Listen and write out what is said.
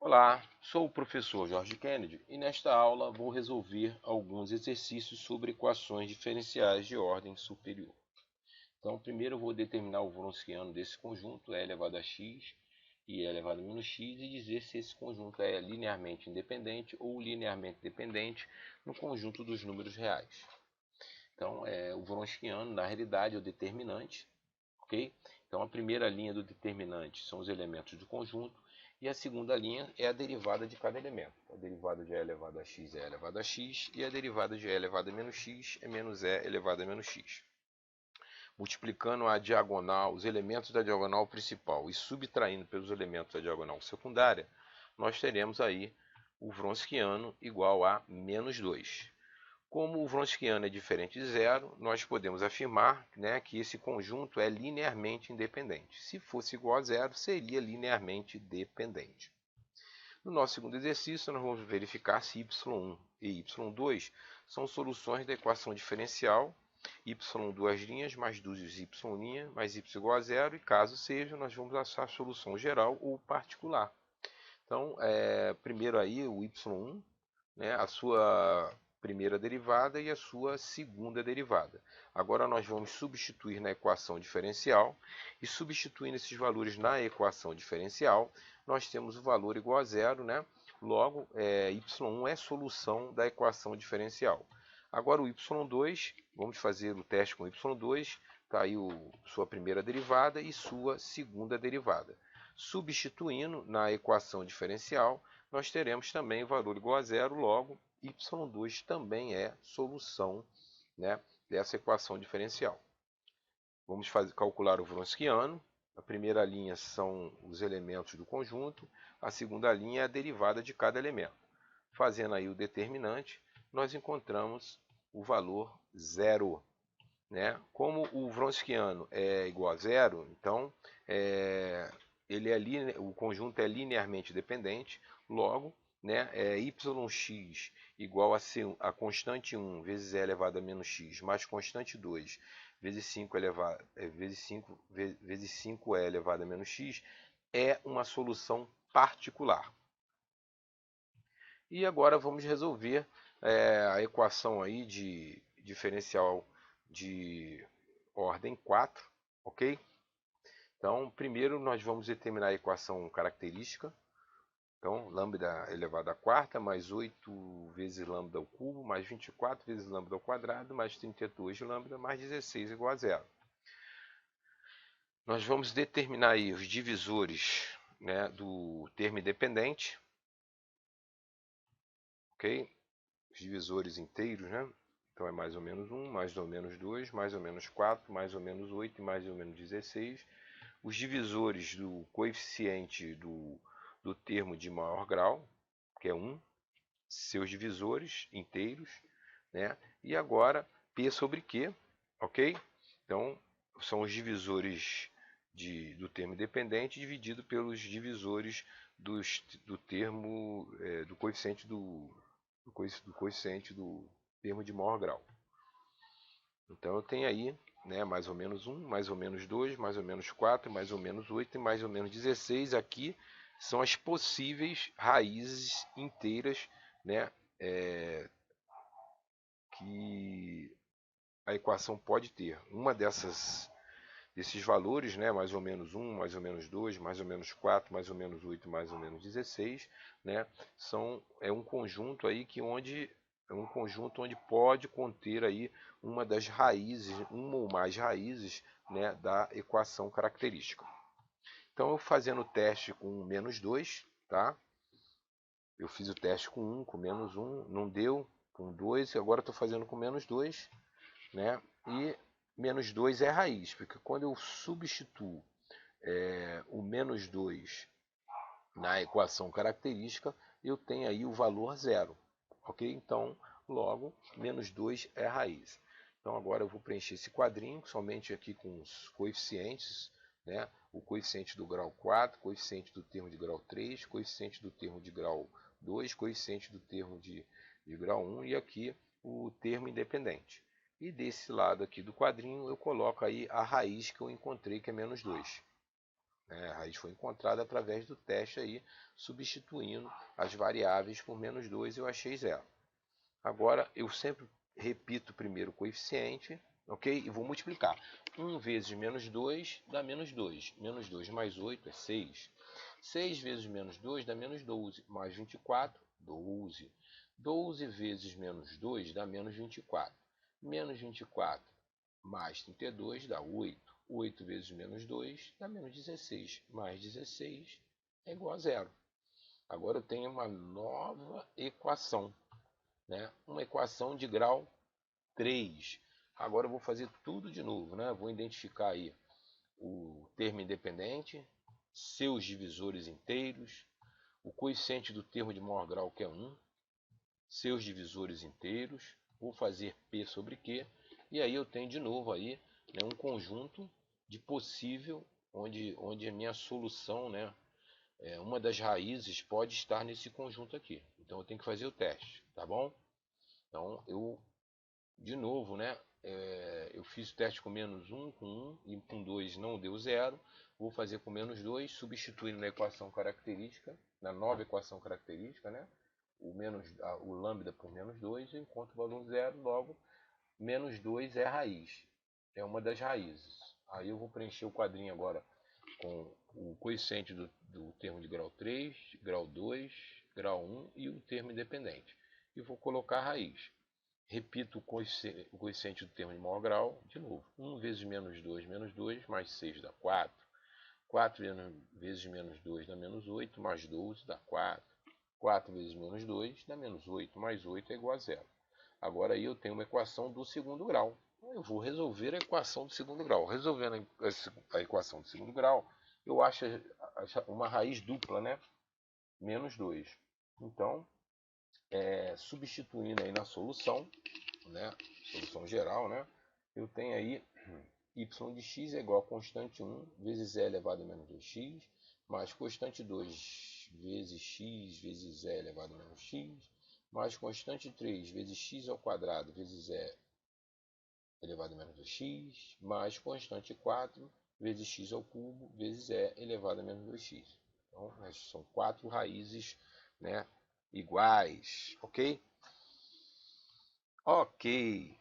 Olá, sou o professor Jorge Kennedy e nesta aula vou resolver alguns exercícios sobre equações diferenciais de ordem superior. Então, primeiro eu vou determinar o Wronskiano desse conjunto, e elevado a x e e elevado a menos x, e dizer se esse conjunto é linearmente independente ou linearmente dependente no conjunto dos números reais. Então, o Wronskiano, na realidade, é o determinante, ok? Então, a primeira linha do determinante são os elementos do conjunto, e a segunda linha é a derivada de cada elemento. A derivada de e elevado a x é elevado a x, e a derivada de e elevado a menos x é menos e elevado a menos x. Multiplicando a diagonal, os elementos da diagonal principal e subtraindo pelos elementos da diagonal secundária, nós teremos aí o Wronskiano igual a menos 2. Como o Wronskiano é diferente de zero, nós podemos afirmar, que esse conjunto é linearmente independente. Se fosse igual a zero, seria linearmente dependente. No nosso segundo exercício, nós vamos verificar se y1 e y2 são soluções da equação diferencial y duas linhas mais 2 y' mais y igual a zero, e caso seja, nós vamos achar a solução geral ou particular. Então, primeiro aí o y1, a sua primeira derivada e a sua segunda derivada. Agora nós vamos substituir na equação diferencial, e substituindo esses valores na equação diferencial, nós temos o valor igual a zero, Logo, y1 é solução da equação diferencial. Agora o y2, vamos fazer o teste com y2, está aí sua primeira derivada e sua segunda derivada. Substituindo na equação diferencial, nós teremos também valor igual a zero, logo y2 também é solução, dessa equação diferencial. Vamos calcular o Wronskiano. A primeira linha são os elementos do conjunto, a segunda linha é a derivada de cada elemento. Fazendo aí o determinante, nós encontramos o valor zero. Como o Wronskiano é igual a zero, então o conjunto é linearmente dependente, logo, yx igual a constante 1 vezes e elevado a menos x mais constante 2 vezes 5 vezes 5 e elevado a menos x é uma solução particular. E agora vamos resolver a equação aí de diferencial de ordem 4, ok? Então, primeiro nós vamos determinar a equação característica. Então, lambda elevado à quarta, mais 8 vezes lambda ao cubo, mais 24 vezes lambda ao quadrado, mais 32 lambda, mais 16 igual a zero. Nós vamos determinar aí os divisores, do termo independente, ok? Os divisores inteiros, Então é mais ou menos 1, mais ou menos 2, mais ou menos 4, mais ou menos 8 e mais ou menos 16. Os divisores do coeficiente do termo de maior grau, que é 1, seus divisores inteiros, E agora P sobre Q, ok? Então são os divisores do termo independente dividido pelos divisores do termo do coeficiente do coeficiente do termo de maior grau. Então eu tenho aí, mais ou menos 1, mais ou menos 2, mais ou menos 4, mais ou menos 8 e mais ou menos 16. Aqui são as possíveis raízes inteiras, que a equação pode ter. Uma desses valores, mais ou menos 1, mais ou menos 2, mais ou menos 4, mais ou menos 8, mais ou menos 16, é um conjunto aí onde pode conter aí uma das raízes, uma ou mais raízes, da equação característica. Então, eu fazendo o teste com menos 2, tá? Eu fiz o teste com 1, com menos 1, não deu, com 2, e agora estou fazendo com menos 2, E menos 2 é raiz, porque quando eu substituo o menos 2 na equação característica, eu tenho aí o valor zero, ok? Então, logo, menos 2 é raiz. Então, agora eu vou preencher esse quadrinho, somente aqui com os coeficientes, O coeficiente do grau 4, coeficiente do termo de grau 3, coeficiente do termo de grau 2, coeficiente do termo de grau 1 e aqui o termo independente. E desse lado aqui do quadrinho eu coloco aí a raiz que eu encontrei, que é menos 2. né? A raiz foi encontrada através do teste aí, substituindo as variáveis por menos 2 e eu achei zero. Agora, eu sempre repito primeiro o coeficiente, ok? E vou multiplicar. 1 vezes menos 2 dá menos 2. Menos 2 mais 8 é 6. 6 vezes menos 2 dá menos 12. Mais 24, 12. 12 vezes menos 2 dá menos 24. Menos 24 mais 32 dá 8. 8 vezes menos 2 dá menos 16. Mais 16 é igual a zero. Agora eu tenho uma nova equação, né? Uma equação de grau 3. Agora eu vou fazer tudo de novo, né? Vou identificar aí o termo independente, seus divisores inteiros, o coeficiente do termo de maior grau, que é 1, seus divisores inteiros, vou fazer P sobre Q, e aí eu tenho de novo aí, né, um conjunto de possível, onde a minha solução, né, uma das raízes pode estar nesse conjunto aqui. Então eu tenho que fazer o teste, tá bom? Então eu, de novo, né, eu fiz o teste com menos 1, com 1 e com 2 não deu zero. Vou fazer com menos 2, substituindo na equação característica, na nova equação característica, né? O lambda por menos 2, eu encontro o valor zero, logo menos 2 é a raiz, é uma das raízes. Aí eu vou preencher o quadrinho agora com o coeficiente do termo de grau 3, grau 2, grau 1 e o termo independente. E vou colocar a raiz. Repito o coeficiente do termo de maior grau, de novo. 1 vezes menos 2, mais 6 dá 4. 4 vezes menos 2 dá menos 8, mais 12 dá 4. 4 vezes menos 2 dá menos 8, mais 8 é igual a zero. Agora aí eu tenho uma equação do segundo grau. Eu vou resolver a equação do segundo grau. Resolvendo a equação do segundo grau, eu acho uma raiz dupla, né? Menos 2. Então, substituindo aí na solução, né? Solução geral, né? Eu tenho aí y de x é igual a constante 1 vezes e elevado a menos 2x, mais constante 2 vezes x vezes e elevado a menos x, mais constante 3 vezes x ao quadrado vezes e elevado a menos 2x, mais constante 4 vezes x ao cubo vezes e elevado a menos 2x. Então, são 4 raízes, né, iguais, ok? Ok.